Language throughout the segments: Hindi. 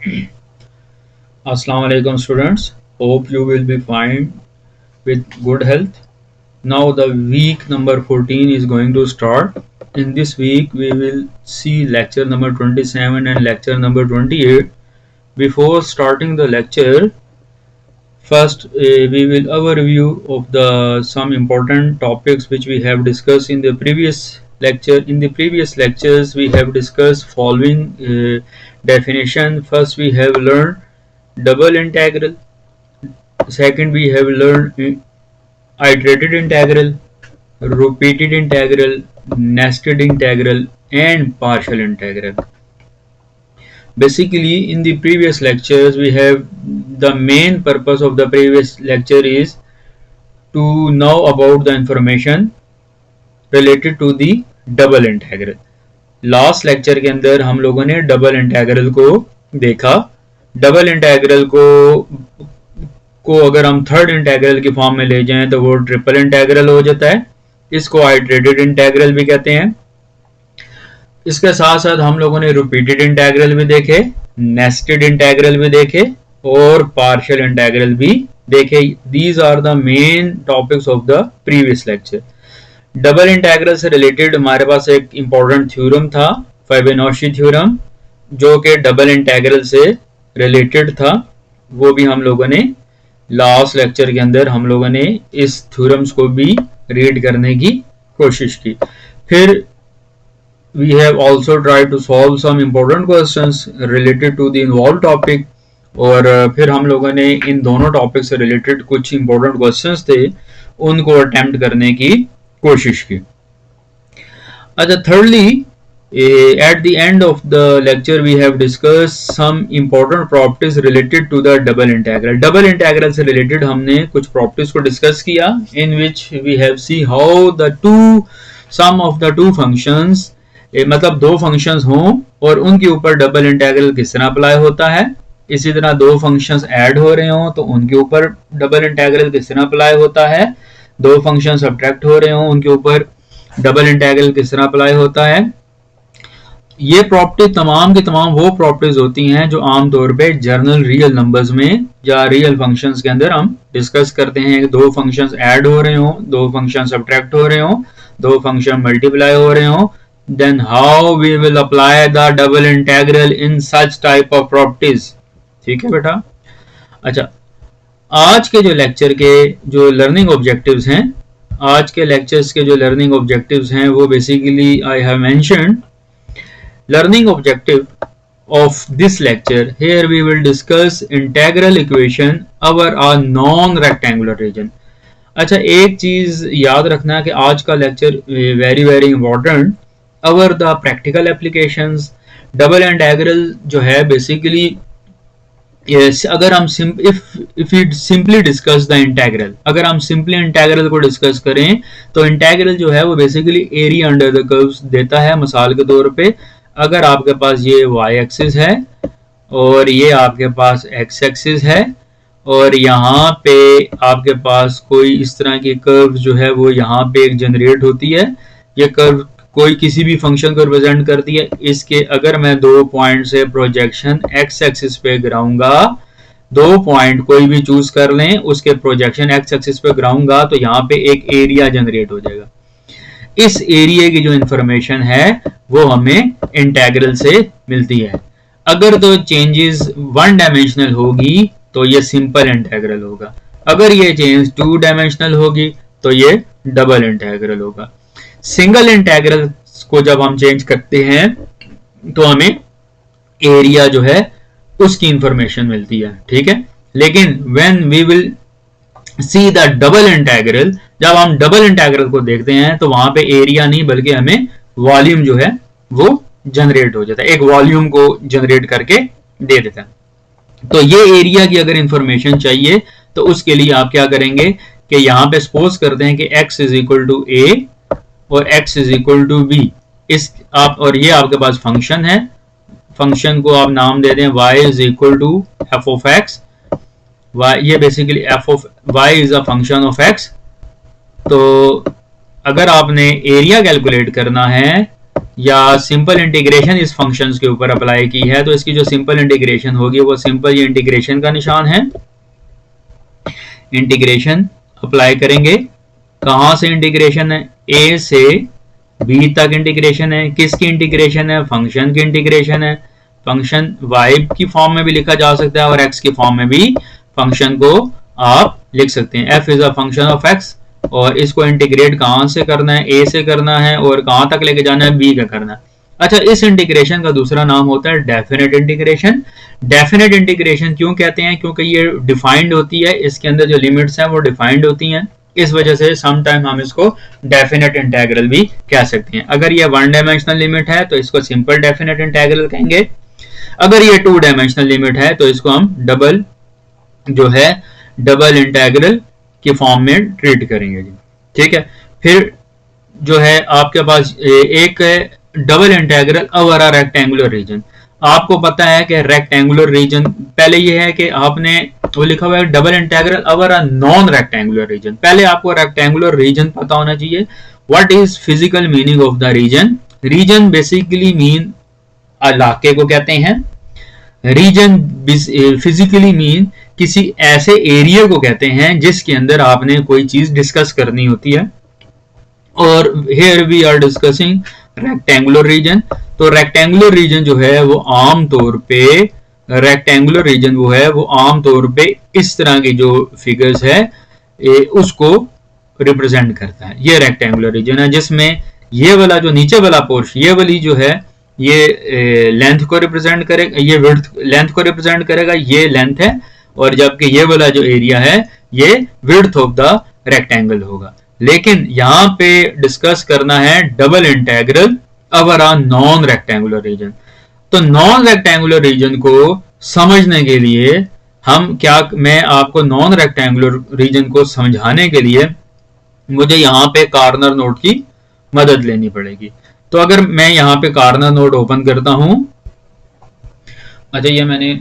Assalamu alaikum students. Hope you will be fine with good health. Now the week number 14 is going to start. In this week we will see lecture number 27 and lecture number 28. Before starting the lecture, first we will overview of the some important topics which we have discussed in the previous lecture. In the previous lectures we have discussed following definition. First we have learned double integral. Second, we have learned iterated integral, repeated integral, nested integral, and partial integral. Basically, in the previous lectures, we have the main purpose of the previous lecture is to know about the information related to the double integral. Last lecture के अंदर हम लोगों ने डबल इंटेग्रल को देखा. डबल इंटेग्रल को अगर हम थर्ड इंटेग्रल की फॉर्म में ले जाएं तो वो ट्रिपल इंटेग्रल हो जाता है. इसको आइटरेटेड इंटेग्रल भी कहते हैं. इसके साथ साथ हम लोगों ने रिपीटेड इंटेग्रल भी देखे, नेस्टेड इंटेग्रल भी देखे और पार्शियल इंटेग्रल भी देखे. These are the main topics of the previous lecture. Double integral से रिलेटेड हमारे पास एक इंपॉर्टेंट थ्योरम था, फाइबोनाची थ्योरम, जो कि डबल इंटेग्रल से रिलेटेड था. वो भी हम लोगों ने लास्ट लेक्चर के अंदर हम लोगों ने इस थ्योरम्स को भी रीड करने की कोशिश की. फिर we have also tried to solve some important questions related to the involved topic. और फिर हम लोगों ने इन दोनों टॉपिक से रिलेटेड कुछ इंपॉर्टेंट क्वेश्चंस थे उनको अटेम्प्ट करने की कोशिश की. अच्छा, thirdly, at the end of the lecture we have discussed some important properties related to the double integral. double integral से related हमने कुछ properties को discuss किया, in which we have see how the sum of the two functions, मतलब दो फंक्शंस हों और उनके ऊपर डबल इंटीग्रल किस तरह अप्लाई होता है. इसी तरह दो फंक्शंस ऐड हो रहे हों तो उनके ऊपर डबल इंटीग्रल किस तरह अप्लाई होता है. दो फंक्शंस सब्ट्रैक्ट हो रहे हों उनके ऊपर डबल इंटीग्रल किस तरह अप्लाई होता है. ये प्रॉपर्टी तमाम की तमाम वो प्रॉपर्टीज होती हैं जो आमतौर पे जर्नल रियल नंबर्स में या रियल फंक्शंस के अंदर हम डिस्कस करते हैं. दो फंक्शंस ऐड हो रहे हों, दो फंक्शन सब्ट्रैक्ट हो रहे हों, दो फंक्शन मल्टीप्लाई हो रहे हों, then how we will apply the double integral in such type of properties. ठीक है बेटा. अच्छा, आज के जो लेक्चर के जो लर्निंग ऑब्जेक्टिव्स हैं, आज के लेक्चर्स के जो लर्निंग ऑब्जेक्टिव्स हैं वो basically I have mentioned. Learning objective of this lecture, here we will discuss integral equation over a non rectangular region. अच्छा, एक चीज याद रखना कि आज का lecture very very important. Our the practical applications, double integral जो है बेसिकली अगर हम if we simply discuss the integral, अगर हम सिंपली इंटीग्रल को डिस्कस करें तो इंटीग्रल जो है वो basically area under the curves देता है. मिसाल के तौर पे अगर आपके पास ये वाई एक्सिस है और ये आपके पास एक्स एक्सिस है और यहाँ पे आपके पास कोई इस तरह की कर्व जो है वो यहाँ पे एक जनरेट होती है. ये कर्व कोई किसी भी फंक्शन को रिप्रेजेंट करती है. इसके अगर मैं दो पॉइंट से प्रोजेक्शन एक्स एक्सिस पे गिराऊंगा, दो पॉइंट कोई भी चूज कर लें, उसके प्रोजेक्शन एक्स एक्सिस पे गिराऊंगा तो यहाँ पे एक एरिया जनरेट हो जाएगा. इस एरिया की जो इंफॉर्मेशन है वो हमें इंटीग्रल से मिलती है. अगर तो चेंजेस वन डायमेंशनल होगी तो ये सिंपल इंटीग्रल होगा. अगर ये चेंज टू डायमेंशनल होगी तो ये डबल इंटीग्रल होगा. सिंगल इंटीग्रल को जब हम चेंज करते हैं तो हमें एरिया जो है उसकी इंफॉर्मेशन मिलती है. ठीक है, लेकिन when we will see the double integral, जब हम डबल इंटीग्रल को देखते हैं तो वहां पे एरिया नहीं बल्कि हमें वॉल्यूम जो है वो जनरेट हो जाता है, एक वॉल्यूम को जनरेट करके दे देता है. तो ये एरिया की अगर इंफॉर्मेशन चाहिए तो उसके लिए आप क्या करेंगे कि यहाँ पे सपोज करते हैं कि x is equal to a और x is equal to b. इस आप और ये आपके पास फंक्शन है, फंक्शन को आप नाम दे दें y is equal to f of x. ये basically f of y is a function of x. तो अगर आपने एरिया कैलकुलेट करना है या सिंपल इंटीग्रेशन इस फंक्शंस के ऊपर अप्लाई की है, तो इसकी जो सिंपल इंटीग्रेशन होगी वो सिंपल, ये इंटीग्रेशन का निशान है, इंटीग्रेशन अप्लाई करेंगे। कहां से इंटीग्रेशन है? ए से बी तक इंटीग्रेशन है। किसकी इंटीग्रेशन है? फंक्शन की इंटीग्रेशन है। फंक्शन y की फॉर्म में भी लिखा जा सकता है और x की फॉर्म में भी फंक्शन को आप लिख सकते हैं। f is a function of x, और इसको इंटीग्रेट कहां से करना है? a से करना है, और कहां तक लेके जाना है? b का करना है। अच्छा, इस इंटीग्रेशन का दूसरा नाम होता है डेफिनेट इंटीग्रेशन। डेफिनेट इंटीग्रेशन क्यों कहते हैं? क्योंकि ये डिफाइंड होती है, इसके अंदर जो लिमिट्स हैं वो डिफाइंड होती हैं, इस वजह से समटाइम हम इसको डेफिनेट इंटीग्रल भी कह सकते हैं। अगर ये वन डायमेंशनल लिमिट है तो इसको सिंपल डेफिनेट इंटीग्रल कहेंगे। अगर ये टू डायमेंशनल लिमिट है तो इसको हम डबल जो है डबल इंटीग्रल की फॉर्म में ट्रीट करेंगे जी। ठीक है, फिर जो है आपके पास एक double integral over a rectangular reason. आपको पता है कि रेक्टेंगुलर रीजन, पहले ये है कि आपने वो लिखा हुआ है double integral over a non rectangular region. पहले आपको रेक्टेंगुलर रीजन पता होना चाहिए। What is physical meaning of the region? Region basically mean इलाके को कहते हैं। रीजन फिजिकली मीन किसी ऐसे एरिया को कहते हैं जिसके अंदर आपने कोई चीज डिस्कस करनी होती है। और here we are discussing rectangular region. तो रेक्टेंगुलर रीजन जो है वो आम तौर पे आम तौर पे इस तरह की जो फिगर्स है उसको रिप्रेजेंट करता है। ये रेक्टेंगुलर रीजन है जिसमें ये वाला जो नीचे वाला पोर्शन, ये वाली जो है ये लेंथ को रिप्रेजेंट करेगा, ये विड्थ लेंथ को रिप्रेजेंट करेगा, ये लेंथ है, और जबकि ये वाला जो एरिया है ये विड्थ ऑफ द रेक्टेंगल होगा। लेकिन यहां पे डिस्कस करना है double integral over a non rectangular region. तो नॉन रेक्टेंगुलर रीजन को समझने के लिए मैं आपको नॉन रेक्टेंगुलर रीजन को समझाने के लिए मुझे यहाँ पे कॉर्नर नोड की मदद लेनी पड़ेगी। तो अगर मैं यहाँ पे कॉर्नर नोड ओपन करता हूं, अच्छा ये मैंने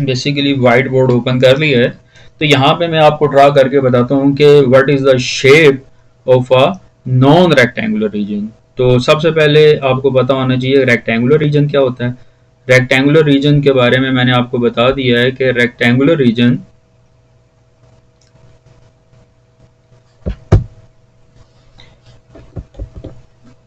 बेसिकली व्हाइट बोर्ड ओपन कर लिया है, तो यहाँ पे मैं आपको ड्रा करके बताता हूँ कि what is the shape of a non rectangular region. तो सबसे पहले आपको पता होना चाहिए रेक्टेंगुलर रीजन क्या होता है। रेक्टेंगुलर रीजन के बारे में मैंने आपको बता दिया है कि रेक्टेंगुलर रीजन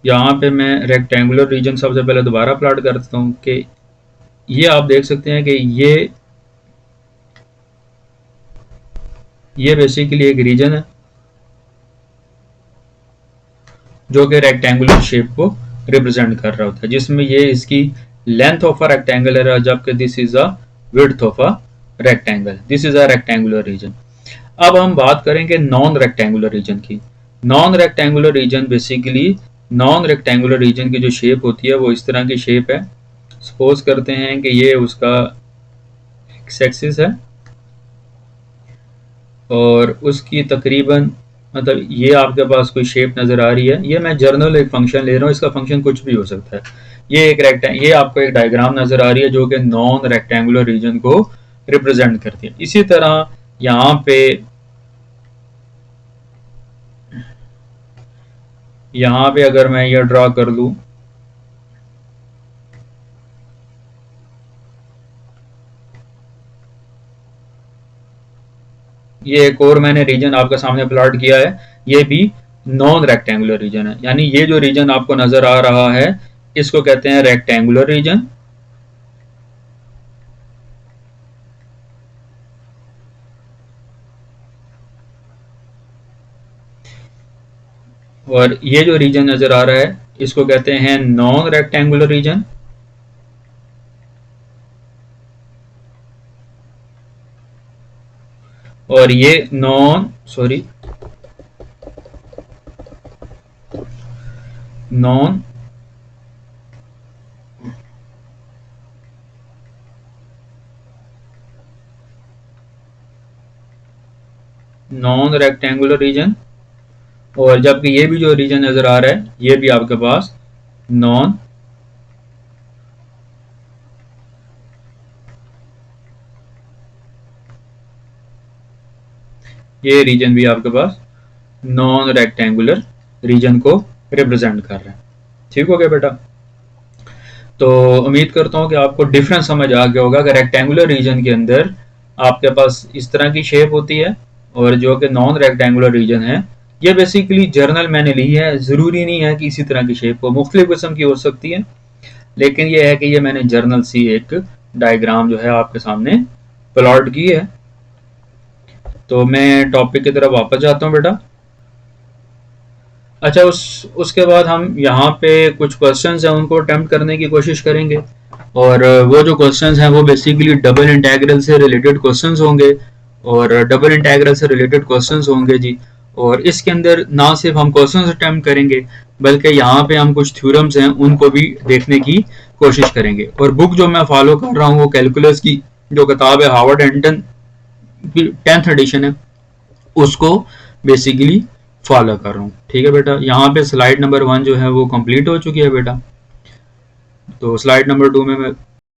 यहाँ पे मैं रेक्टेंगुलर रीजन सबसे पहले दोबारा प्लॉट करता हूँ कि ये आप देख सकते हैं कि ये बेसिकली एक रीजन है जो कि रेक्टेंगुलर शेप को रिप्रेजेंट कर रहा होता है, जिसमें ये इसकी लेंथ ऑफ अ रेक्टेंगल है, जबकि this is a width of a rectangle. This is a rectangular reason. अब हम बात करेंगे नॉन रेक्टेंगुलर रीजन की। Non rectangular region basically, non rectangular reason की जो शेप होती है वो इस तरह की शेप है। सपोज करते हैं कि ये उसका एक्स एक्सिस है और उसकी तकरीबन मतलब ये आपके पास कोई शेप नजर आ रही है। ये मैं जर्नल एक फंक्शन ले रहा हूँ, इसका फंक्शन कुछ भी हो सकता है। ये आपको एक डायग्राम नजर आ रही है जो कि नॉन रेक्टेंगुलर रीजन को रिप्रेजेंट करती है। इसी तरह यहाँ पे अगर मैं ये ड्रा कर लूं, ये एक और मैंने रीजन आपके सामने प्लॉट किया है, ये भी नॉन रेक्टेंगुलर रीजन है। यानी ये जो रीजन आपको नजर आ रहा है इसको कहते हैं रेक्टेंगुलर रीजन, और ये जो रीजन नजर आ रहा है इसको कहते हैं नॉन रेक्टेंगुलर रीजन। और ये नॉन रेक्टेंगुलर रीजन, और जबकि ये भी जो रीजन नजर आ रहा है ये भी आपके पास ये रीजन भी आपके पास नॉन रेक्टेंगुलर रीजन को रिप्रेजेंट कर रहा है। ठीक हो गया बेटा। तो उम्मीद करता हूँ कि आपको डिफरेंस समझ आ गया होगा कि रेक्टेंगुलर रीजन के अंदर आपके पास इस तरह की शेप होती है, और जो कि नॉन रेक्टेंगुलर रीजन है ये बेसिकली जर्नल मैंने ली है। ज़रूरी नहीं है कि इसी तरह की शेप हो, मुख्तलिफ किस्म की हो सकती है, लेकिन ये है कि ये मैंने जर्नल सी एक डायग्राम जो है आपके सामने प्लॉट की है। तो मैं टॉपिक की तरफ वापस जाता हूँ बेटा। अच्छा, उसके बाद हम यहाँ पे कुछ क्वेश्चंस हैं उनको अटेम्प्ट करने की कोशिश करेंगे, और वो जो क्वेश्चंस हैं वो बेसिकली डबल इंटेग्रल से रिलेटेड क्वेश्चंस होंगे, और डबल इंटेग्रल से रिलेटेड क्वेश्चंस होंगे जी। और इसके अंदर ना सिर्फ हम क्वेश्चंस अटेम्प्ट करेंगे बल्कि यहाँ पे हम कुछ थ्योरम्स हैं उनको भी देखने की कोशिश करेंगे। और बुक जो मैं फॉलो कर रहा हूँ वो कैलकुलस की जो किताब है हार्वर्ड एंटन की 10th एडिशन है, उसको बेसिकली फॉलो कर रहा हूँ। ठीक है बेटा, यहाँ पे स्लाइड नंबर 1 जो है वो कंप्लीट हो चुकी है बेटा। तो स्लाइड नंबर 2 में मैं